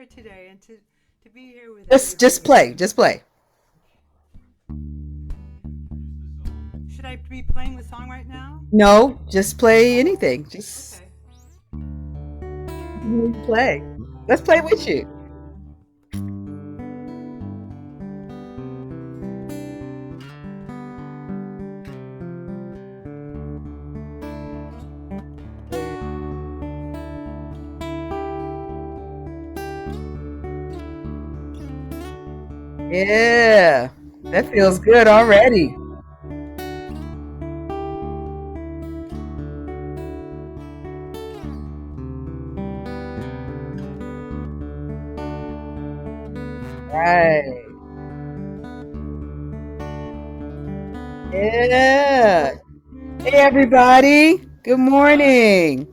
here today and to be here with Just everybody. play. Just play. Should I be playing the song right now? No, just play anything. Just Okay. play. Let's play with you. Yeah, that feels good already. Right. Yeah. Hey, everybody. Good morning.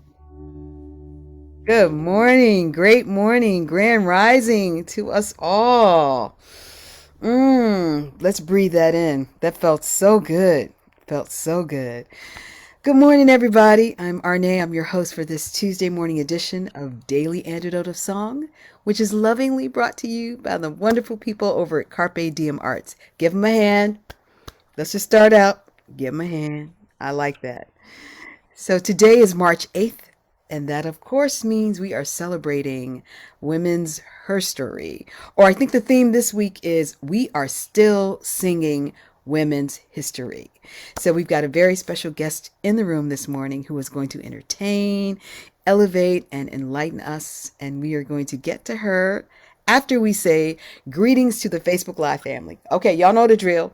Good morning. Great morning. Grand rising to us all. Let's breathe that in. That felt so good. Felt so good. Good morning, everybody. I'm Arne. I'm your host for this Tuesday morning edition of Daily Antidote of Song, which is lovingly brought to you by the wonderful people over at Carpe Diem Arts. Give them a hand. Let's just start out. Give them a hand. I like that. So today is March 8th, and that, of course, means we are celebrating Women's Herstory. Or I think the theme this week is We Are Still Singing Women's History. So we've got a very special guest in the room this morning who is going to entertain, elevate, and enlighten us. And we are going to get to her after we say greetings to the Facebook Live family. Okay, y'all know the drill.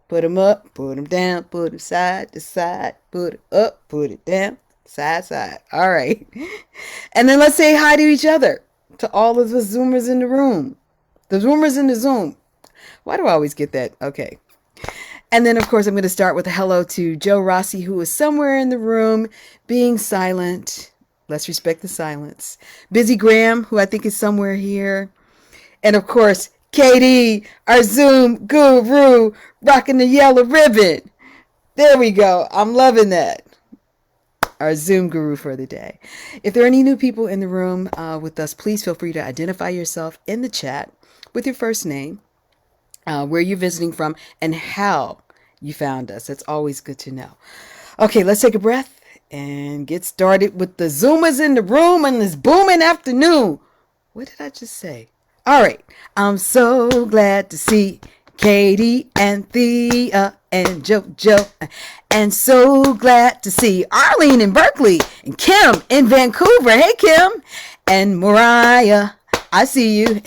Put them up, put them down, put them side to side, put it up, put it down, side, side. All right. And then let's say hi to each other, to all of the Zoomers in the room. The Zoomers in the Zoom. Why do I always get that? Okay. And then, of course, I'm going to start with a hello to Joe Rossi, who is somewhere in the room being silent. Let's respect the silence. Busy Graham, who I think is somewhere here. And, of course, Katie, our Zoom guru, rocking the yellow ribbon. There we go. I'm loving that. Our Zoom guru for the day. If there are any new people in the room with us, please feel free to identify yourself in the chat with your first name, where you're visiting from, and how you found us. That's always good to know. Okay, let's take a breath and get started with the Zoomers in the room on this booming afternoon. What did I just say? All right. I'm so glad to see Katie and Thea and JoJo. And so glad to see Arlene in Berkeley and Kim in Vancouver. Hey, Kim. And Mariah, I see you.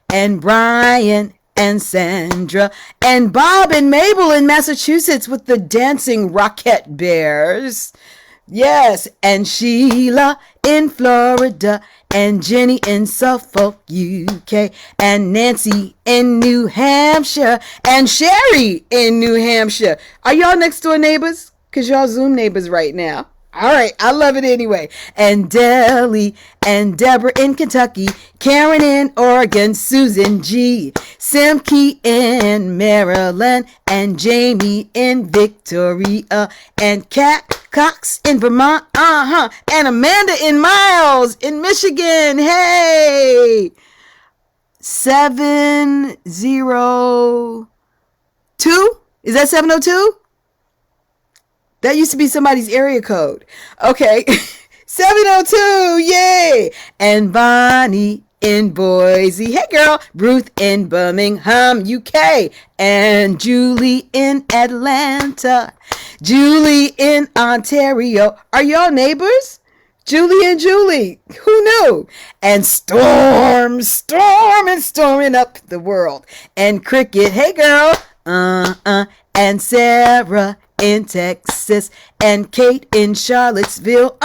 And Brian and Sandra and Bob and Mabel in Massachusetts with the dancing Rocket Bears. Yes, and Sheila in Florida, and Jenny in Suffolk, UK, and Nancy in New Hampshire, and Sherry in New Hampshire. Are y'all next door neighbors? Because y'all Zoom neighbors right now. All right, I love it anyway. And Deli and Deborah in Kentucky, Karen in Oregon, Susan G, Simke in Maryland, and Jamie in Victoria, and Kat Cox in Vermont, and Amanda in Miles in Michigan. Hey, 702? Is that 702? That used to be somebody's area code. Okay. 702. Yay. And Bonnie in Boise. Hey, girl. Ruth in Birmingham, UK. And Julie in Atlanta. Julie in Ontario. Are y'all neighbors? Julie and Julie. Who knew? And Storm and storming up the world. And Cricket. Hey, girl. And Sarah in Texas, and Kate in Charlottesville,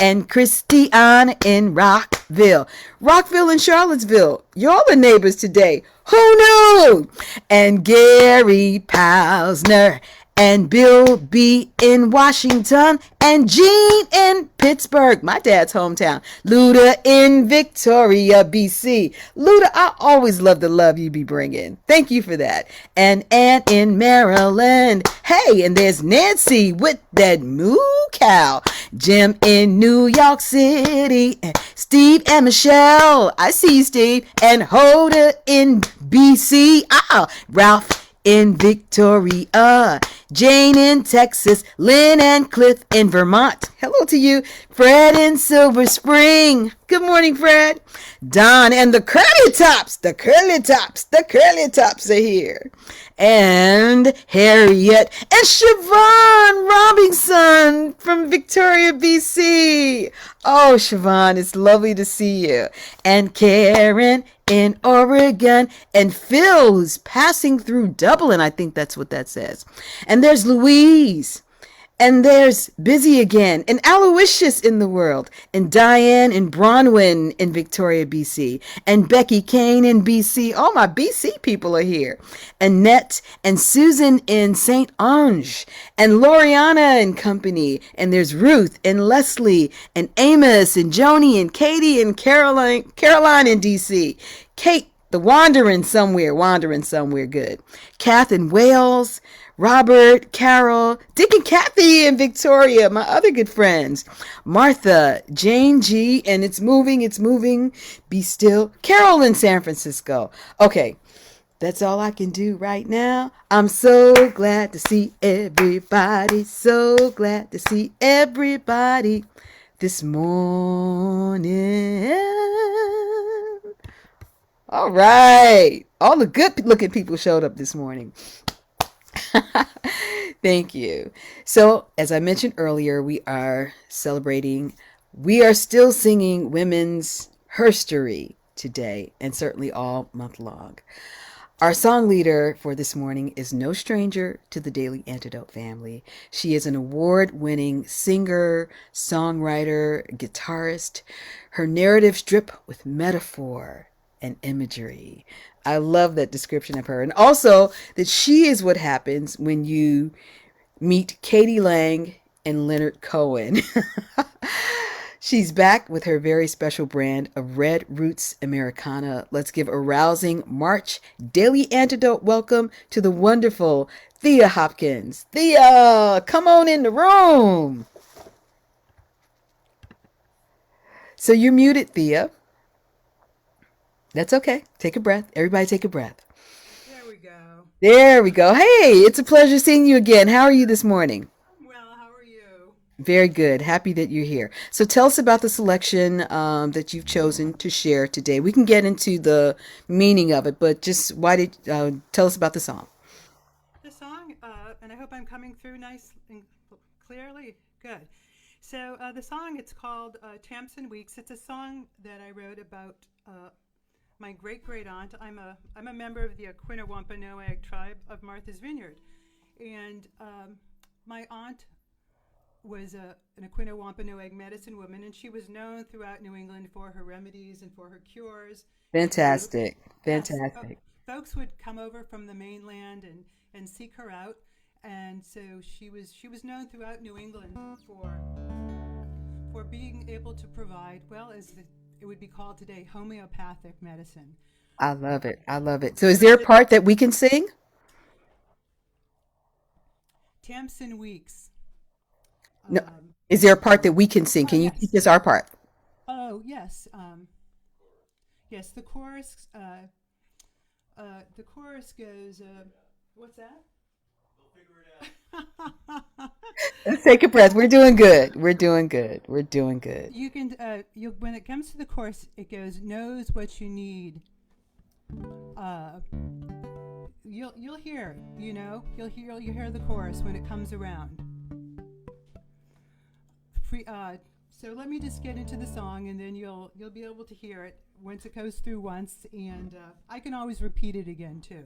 and Christiana in Rockville and Charlottesville. Y'all are neighbors today. Who knew? And Gary Pausner and Bill B in Washington, and Jean in Pittsburgh, my dad's hometown. Luda in Victoria, BC. Luda, I always love the love you be bringing. Thank you for that. And Ann in Maryland. Hey, and there's Nancy with that moo cow. Jim in New York City, and Steve and Michelle. I see you, Steve. And Hoda in BC. Ralph in Victoria. Jane in Texas. Lynn and Cliff in Vermont. Hello to you. Fred in Silver Spring. Good morning, Fred. Don and the Curly Tops. The Curly Tops. The Curly Tops are here. And Harriet and Siobhan Robinson from Victoria, BC. Oh, Siobhan, it's lovely to see you. And Karen in Oregon. And Phil, who's passing through Dublin. I think that's what that says. And there's Louise. And there's Busy again, and Aloysius in the world, and Diane and Bronwyn in Victoria, BC, and Becky Kane in BC. All my BC people are here. Annette and Susan in St. Ange, and Loriana and company, and there's Ruth and Leslie and Amos and Joni and Katie and Caroline in DC. Kate, the wandering somewhere good. Kath in Wales. Robert, Carol, Dick and Kathy in Victoria, my other good friends. Martha, Jane G, and it's moving, be still. Carol in San Francisco. Okay, that's all I can do right now. I'm so glad to see everybody, so glad to see everybody this morning. All right, all the good looking people showed up this morning. Thank you. So, as I mentioned earlier, we are still singing Women's Herstory today, and certainly all month long. Our song leader for this morning is no stranger to the Daily Antidote family. She is an award-winning singer, songwriter, guitarist. Her narratives drip with metaphor and imagery. I love that description of her. And also that she is what happens when you meet Katie Lang and Leonard Cohen. She's back with her very special brand of Red Roots Americana. Let's give a rousing March Daily Antidote welcome to the wonderful Thea Hopkins. Thea, come on in the room. So you're muted, Thea. That's okay. Take a breath. Everybody take a breath. There we go. There we go. Hey, it's a pleasure seeing you again. How are you this morning? Well, how are you? Very good. Happy that you're here. So tell us about the selection that you've chosen to share today. We can get into the meaning of it, but just tell us about the song. The song, and I hope I'm coming through nice and clearly. Good. So the song, it's called Tamson Weeks. It's a song that I wrote about my great aunt. I'm a member of the Wampanoag tribe of Martha's Vineyard, and my aunt was an Wampanoag medicine woman, and she was known throughout New England for her remedies and for her cures. Fantastic. Yes, folks would come over from the mainland and seek her out, and so she was known throughout New England for being able to provide, well, as it would be called today, homeopathic medicine. I love it. So is there a part that we can sing? Tamson Weeks. No. Is there a part that we can sing? Can you teach us our part? Oh, yes. Yes, the chorus goes, what's that? Let's take a breath. We're doing good. You can, when it comes to the chorus, it goes, knows what you need. You'll hear, you'll hear the chorus when it comes around. So let me just get into the song, and then you'll be able to hear it once it goes through once, and I can always repeat it again too.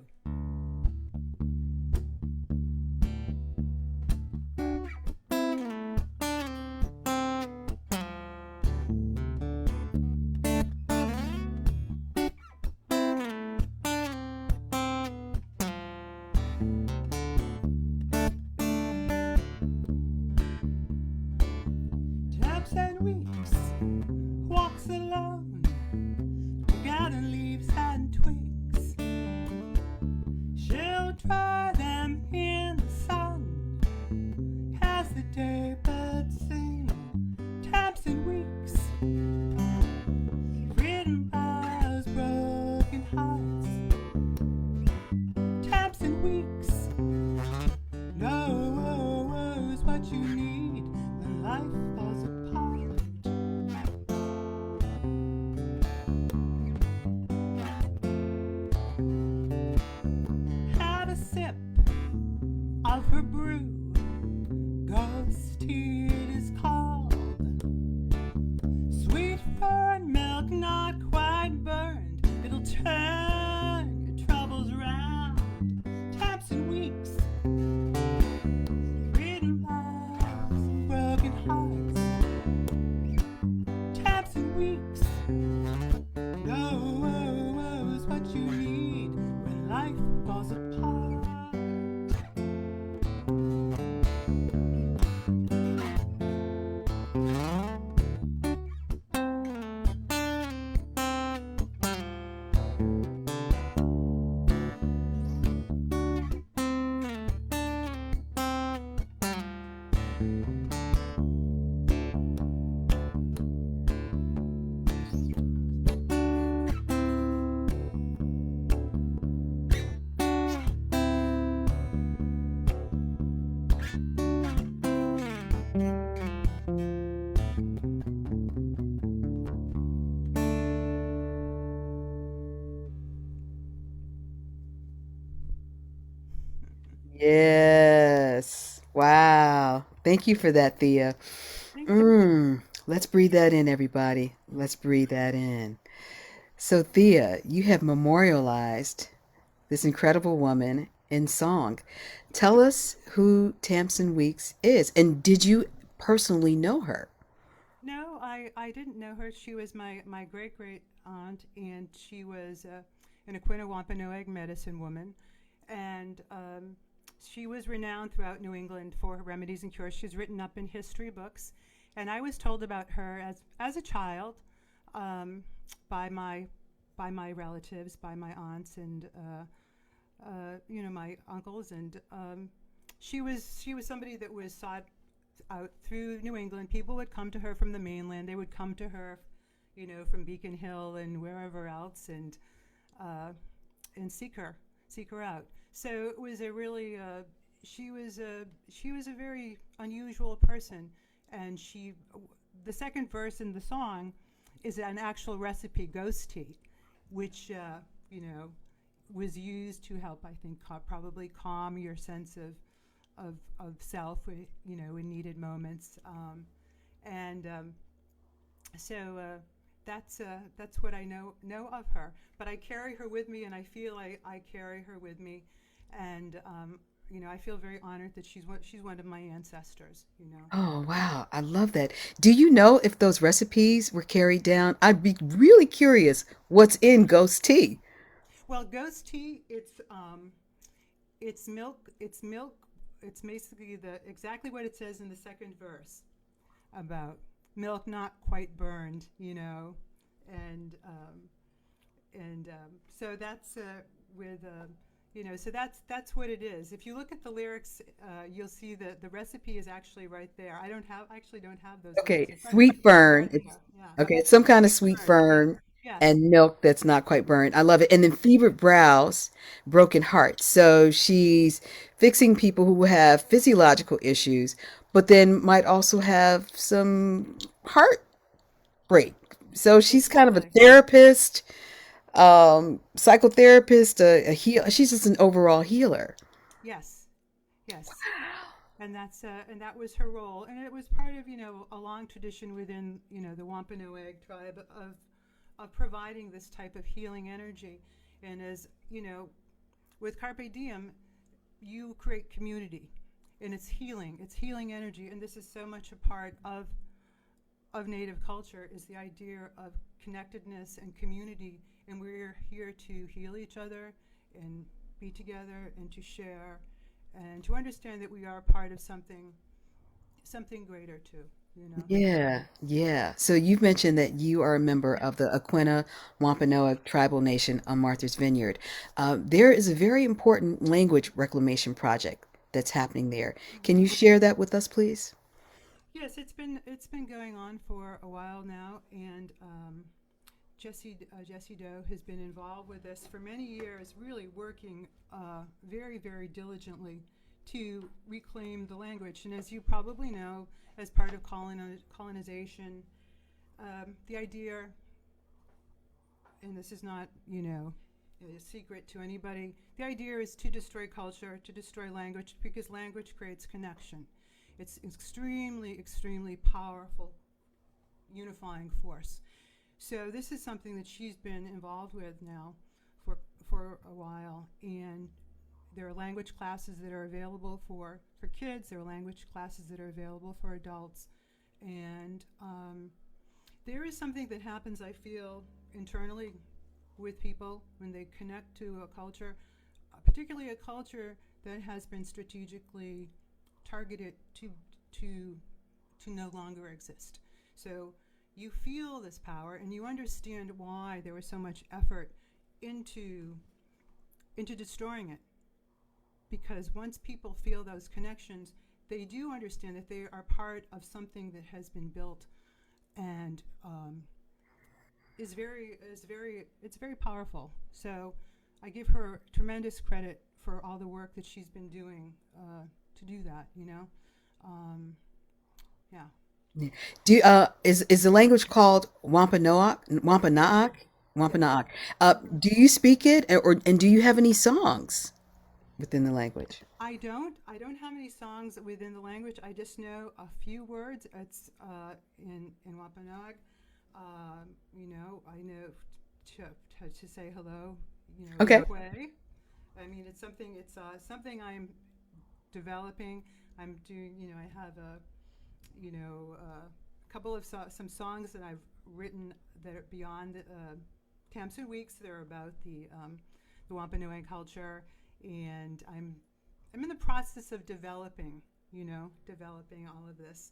Tamson Weeks walks alone to gather leaves and twigs. She'll dry them in the sun as the day birds sing. Yes. Wow. Thank you for that, Thea. Thank you. Let's breathe that in, everybody. Let's breathe that in. So, Thea, you have memorialized this incredible woman in song. Tell us who Tamson Weeks is, and did you personally know her? No, I didn't know her. She was my great great aunt, and she was an Aquina Wampanoag medicine woman, and she was renowned throughout New England for her remedies and cures. She's written up in history books, and I was told about her as a child um, by my relatives, by my aunts, and my uncles, and she was somebody that was sought out through New England. People would come to her from the mainland. They would come to her, from Beacon Hill and wherever else, uh, and seek her out. So it was a really she was a very unusual person, and the second verse in the song is an actual recipe, ghost tea, which you know was used to help, I think, probably calm your sense of self, in needed moments. And so that's what I know of her. But I carry her with me, and I feel I carry her with me, and I feel very honored that she's one of my ancestors. Oh, wow. I love that. Do you know if those recipes were carried down? I'd be really curious what's in ghost tea. Well, ghost tea, it's milk. It's milk. It's basically the exactly what it says in the second verse about milk not quite burned, and so that's with so that's what it is. If you look at the lyrics, you'll see that the recipe is actually right there. I don't have those lyrics Okay, in front of me, sweet but they're fern. right It's there. Yeah, okay, it's some kind of sweet sweet fern. Yes, fern yes, and milk that's not quite burned. I love it. And then fevered brows, broken hearts. So she's fixing people who have physiological issues, but then might also have some heartbreak. So she's kind of a exactly. therapist, psychotherapist, a heal. She's just an overall healer. Yes, yes. And that was her role, and it was part of a long tradition within the Wampanoag tribe of providing this type of healing energy. And as with Carpe Diem, you create community, and it's healing energy, and this is so much a part of Native culture, is the idea of connectedness and community, and we're here to heal each other and be together and to share and to understand that we are part of something greater too. Yeah, yeah. So you've mentioned that you are a member of the Aquina Wampanoag Tribal Nation on Martha's Vineyard. There is a very important language reclamation project that's happening there. Can you Hmm. share that with us, please? Yes, it's been going on for a while now, and Jesse Doe has been involved with this for many years, really working very, very diligently to reclaim the language. And as you probably know, as part of colonization, the idea, and this is not, a secret to anybody, the idea is to destroy culture, to destroy language, because language creates connection. It's extremely, extremely powerful unifying force. So this is something that she's been involved with now for a while, and there are language classes that are available for kids. There are language classes that are available for adults, and there is something that happens, I feel, internally with people when they connect to a culture, particularly a culture that has been strategically targeted to to no longer exist. So you feel this power, and you understand why there was so much effort into destroying it. Because once people feel those connections, they do understand that they are part of something that has been built, and it's very powerful. So I give her tremendous credit for all the work that she's been doing to do that. Yeah. Yeah. Is the language called Wampanoag? Wampanoag? Yes. Wampanoag. Do you speak it, or and do you have any songs? within the language? I don't have any songs within the language. I just know a few words. It's in Wampanoag. I know to say hello. Okay. Way. I mean, it's something I'm developing. I'm doing. I have a couple of some songs that I've written that are beyond Tamson Weeks. They're about the Wampanoag culture, and I'm in the process of developing all of this.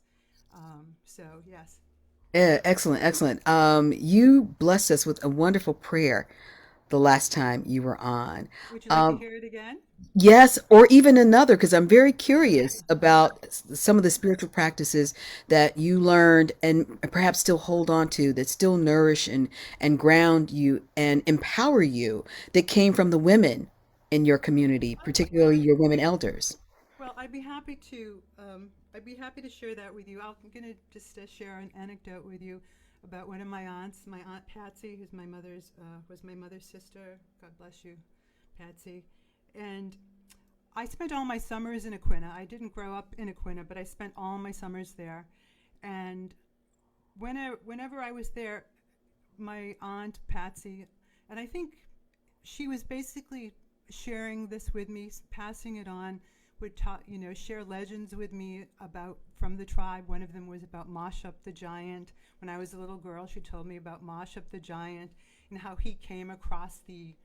So yes. Yeah, excellent, excellent. You blessed us with a wonderful prayer the last time you were on. Would you like to Um, hear it again? yes, or even another, because I'm very curious about some of the spiritual practices that you learned and perhaps still hold on to that still nourish and ground you and empower you that came from the women in your community, particularly your women elders. Well, I'd be happy to share that with you. I'm gonna just share an anecdote with you about one of my aunts, my aunt Patsy, who's my mother's was my mother's sister. God bless you, Patsy. And I spent all my summers in Aquina. I didn't grow up in Aquina, but I spent all my summers there. And whenever I was there, my aunt Patsy, and I think she was basically sharing this with me, passing it on, would share legends with me about from the tribe. One of them was about Moshup the giant. When I was a little girl, she told me about Moshup the giant and how he came across the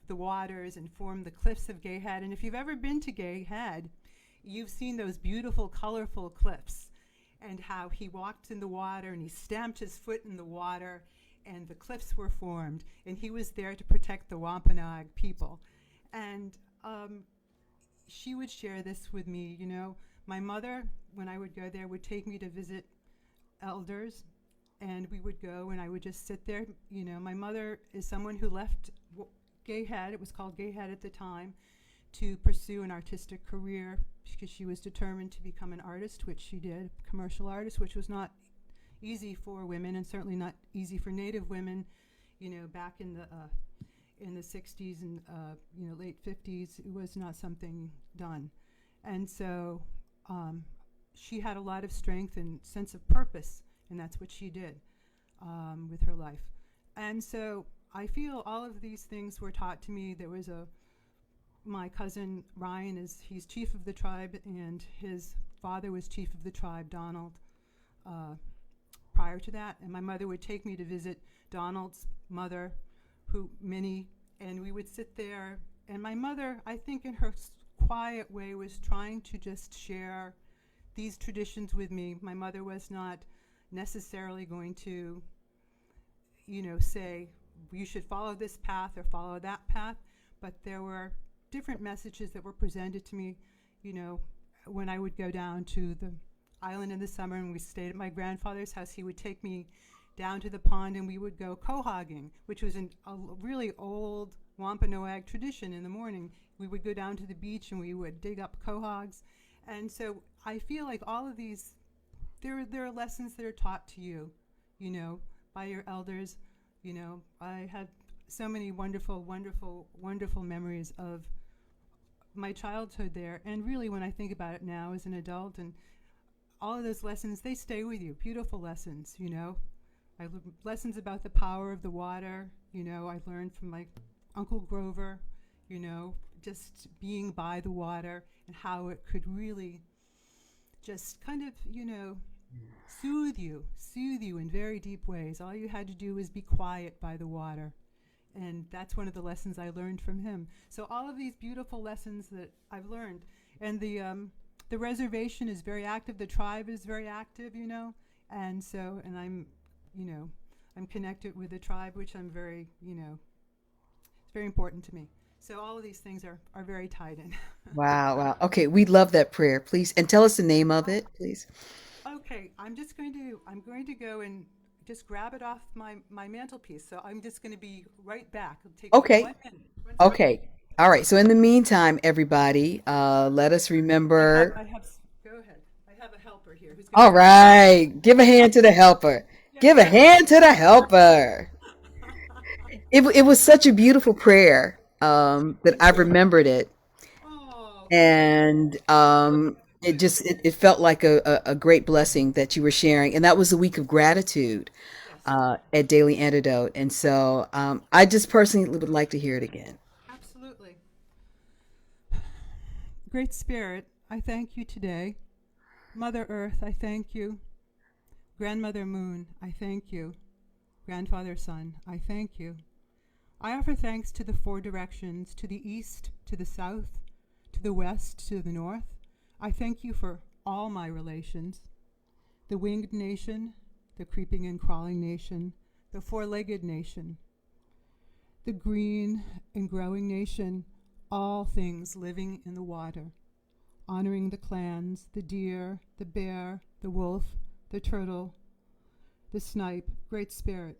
waters and formed the cliffs of Gay Head. And if you've ever been to Gay Head, you've seen those beautiful, colorful cliffs and how he walked in the water and he stamped his foot in the water and the cliffs were formed. And he was there to protect the Wampanoag people. And she would share this with me. My mother, when I would go there, would take me to visit elders, and we would go, and I would just sit there. My mother is someone who left Gay Head, it was called Gay Head at the time, to pursue an artistic career because she was determined to become an artist, which she did, commercial artist, which was not easy for women and certainly not easy for Native women, back in the 60s and late 50s. It was not something done. And so she had a lot of strength and sense of purpose, and that's what she did with her life. And so I feel all of these things were taught to me. There was my cousin Ryan, he's chief of the tribe, and his father was chief of the tribe, Donald, prior to that. And my mother would take me to visit Donald's mother, Minnie, and we would sit there. And my mother, I think in her quiet way, was trying to just share these traditions with me. My mother was not necessarily going to, say, you should follow this path or follow that path, but there were different messages that were presented to me, when I would go down to the island in the summer and we stayed at my grandfather's house. He would take me down to the pond and we would go quahogging, which was a really old Wampanoag tradition. In the morning, we would go down to the beach and we would dig up quahogs. And so I feel like all of these, there are lessons that are taught to you, by your elders. I had so many wonderful, wonderful, wonderful memories of my childhood there. And really, when I think about it now as an adult, and all of those lessons, they stay with you. Beautiful lessons, lessons about the power of the water. I learned from my Uncle Grover, just being by the water and how it could really just kind of, soothe you in very deep ways. All you had to do was be quiet by the water. And that's one of the lessons I learned from him. So all of these beautiful lessons that I've learned. And the reservation is very active. The tribe is very active, And so, and I'm connected with the tribe, which I'm very, it's very important to me. So all of these things are very tied in. Wow, wow. Okay, we love that prayer, please. And tell us the name of it, please. Okay, I'm going to go and just grab it off my mantelpiece. So I'm just going to be right back. It'll take me Okay, 1 minute. One second. okay. All right. So in the meantime, everybody, let us remember. Go ahead. I have a helper here who's going to All grab it. right. Give a hand to the helper. Give a Yeah. hand to the helper. It was such a beautiful prayer that I remembered it. and it felt like a great blessing that you were sharing, and that was a week of gratitude Yes, at Daily Antidote, and so I just personally would like to hear it again. absolutely. Great Spirit, I thank you today. Mother Earth, I thank you. Grandmother Moon, I thank you. Grandfather Sun, I thank you. I offer thanks to the four directions, to the east, to the south, to the west, to the north. I thank you for all my relations. The winged nation, the creeping and crawling nation, the four-legged nation, the green and growing nation, all things living in the water, honoring the clans, the deer, the bear, the wolf, the turtle, the snipe. Great Spirit,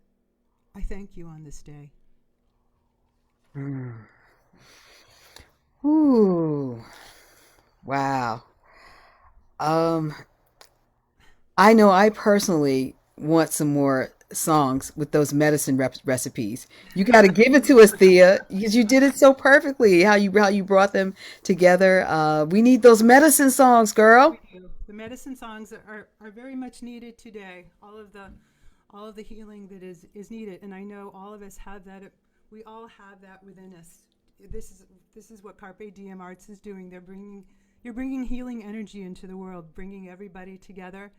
I thank you on this day. Mm. Ooh, wow. Um, I know I personally want some more songs with those medicine recipes. You got to give it to us, Thea, because you did it so perfectly. How you brought them together. We need those medicine songs, girl. We do. The medicine songs are very much needed today. All of the healing that is needed, and I know all of us have that. We all have that within us. This is what Carpe Diem Arts is doing. You're bringing healing energy into the world, bringing everybody together,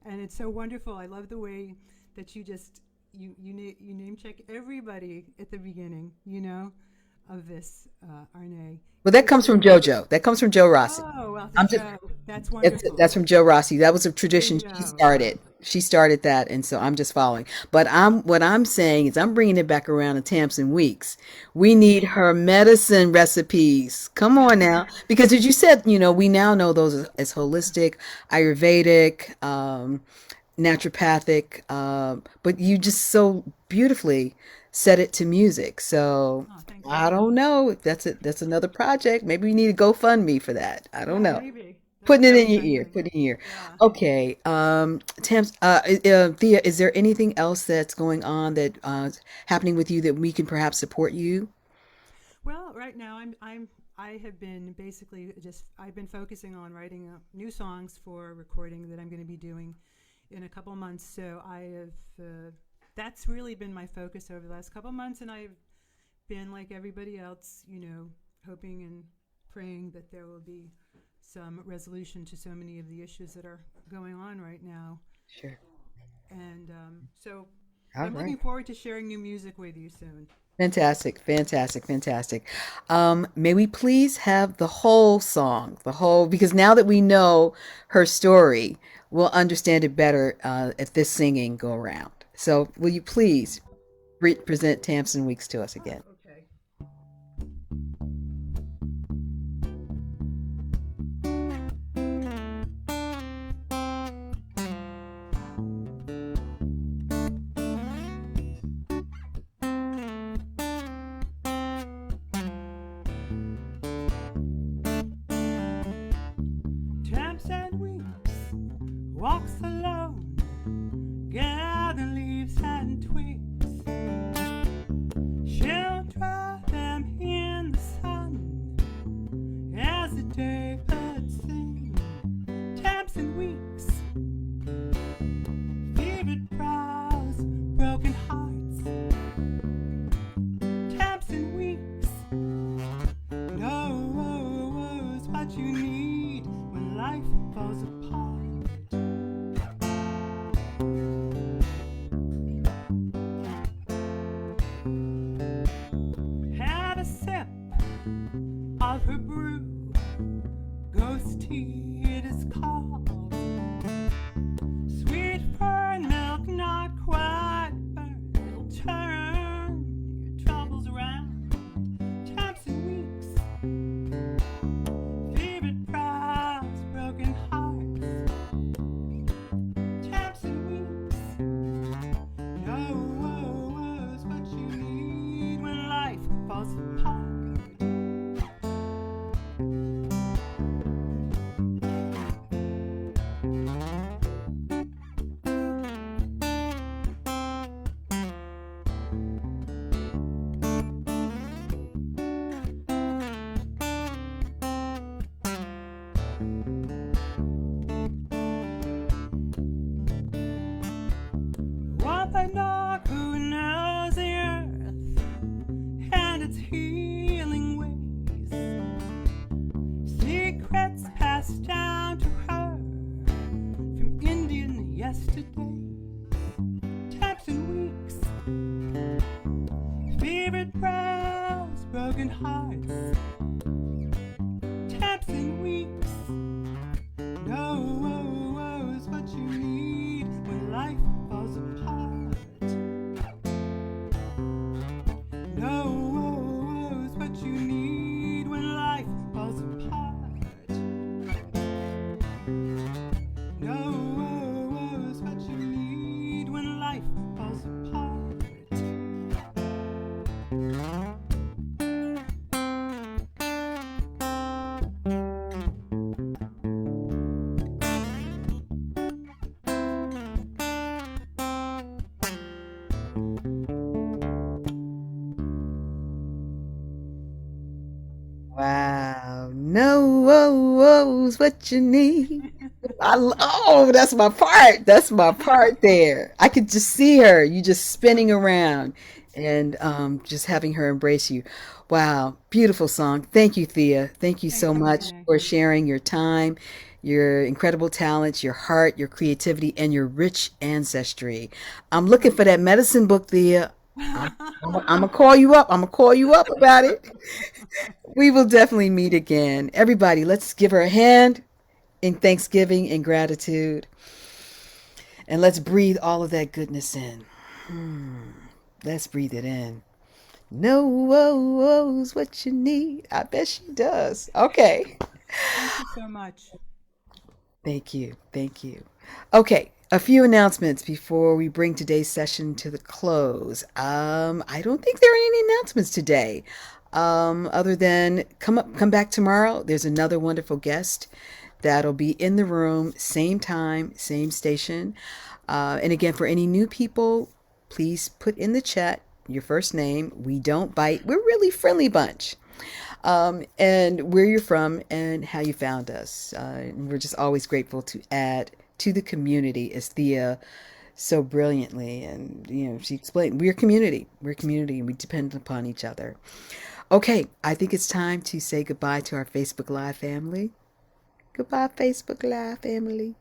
and it's so wonderful. I love the way that you name check everybody at the beginning. Of this Arne. Well, that comes from JoJo. That comes from Joe Rossi. Oh well, I'm just that's wonderful. that's from Joe Rossi. That was a tradition she Joe. started. She started that, and so I'm just following. But what I'm saying is I'm bringing it back around to Tamson Weeks. We need her medicine recipes. Come on now, because as you said, we now know those as holistic, Ayurvedic, naturopathic. But you just so beautifully set it to music. So Oh, thank you. I don't know if that's it. That's another project. Maybe we need to GoFundMe for that. I don't Yeah, know. maybe. That's Putting it very in your kind ear. of you. Put it in your ear. Yeah. Okay. Thea, is there anything else that's going on that happening with you that we can perhaps support you? Well, right now I have been basically just I've been focusing on writing new songs for recording that I'm going to be doing in a couple months. So I have that's really been my focus over the last couple months, and I've been like everybody else, hoping and praying that there will be some resolution to so many of the issues that are going on right now. Sure. And so All I'm right. looking forward to sharing new music with you soon. Fantastic, fantastic, fantastic. May we please have the whole song, because now that we know her story, we'll understand it better if this singing go around. So, will you please present Tamsin Weeks to us again? Okay. Tamson Weeks walks alone, gather leaves and twigs. She'll dry them in the sun as the day birds sing. Tamson Weeks, fevered brows, broken hearts. Tamson Weeks knows what you need when life falls apart. Have a sip of her brew, ghost tea it is called. Sweet fern milk, not quite burnt, it'll turn your troubles around. Tamson Weeks, fevered brows, broken hearts. Tamson Weeks knows what you need when life falls apart. its healing ways, secrets passed down to her from Indian yesterdays. Tamson Weeks, fevered brows, broken hearts. Tamson Weeks, knows what you need when life falls apart. Knows what you need when life falls apart. Knows what you need when life falls apart. Wow. Knows what you need. Oh, that's my part. That's my part there. I could just see her. You just spinning around and just having her embrace you. Wow. Beautiful song. Thank you, Thea. Thank you so Thank you, much Renee. for sharing your time, your incredible talents, your heart, your creativity, and your rich ancestry. I'm looking for that medicine book, Thea. I'm gonna call you up. I'm gonna call you up about it. We will definitely meet again. Everybody, let's give her a hand in thanksgiving and gratitude. And let's breathe all of that goodness in. Let's breathe it in. Knows what you need. I bet she does. Okay. Thank you so much. Thank you. Thank you. Okay. A few announcements before we bring today's session to the close. I don't think there are any announcements today. Other than come back tomorrow. There's another wonderful guest that'll be in the room, same time, same station. And again, for any new people, please put in the chat your first name. We don't bite. We're a really friendly bunch. And where you're from and how you found us. We're just always grateful to add to the community, as Thea so brilliantly, and she explained, we're community. We're community, and we depend upon each other. Okay, I think it's time to say goodbye to our Facebook Live family. Goodbye, Facebook Live family.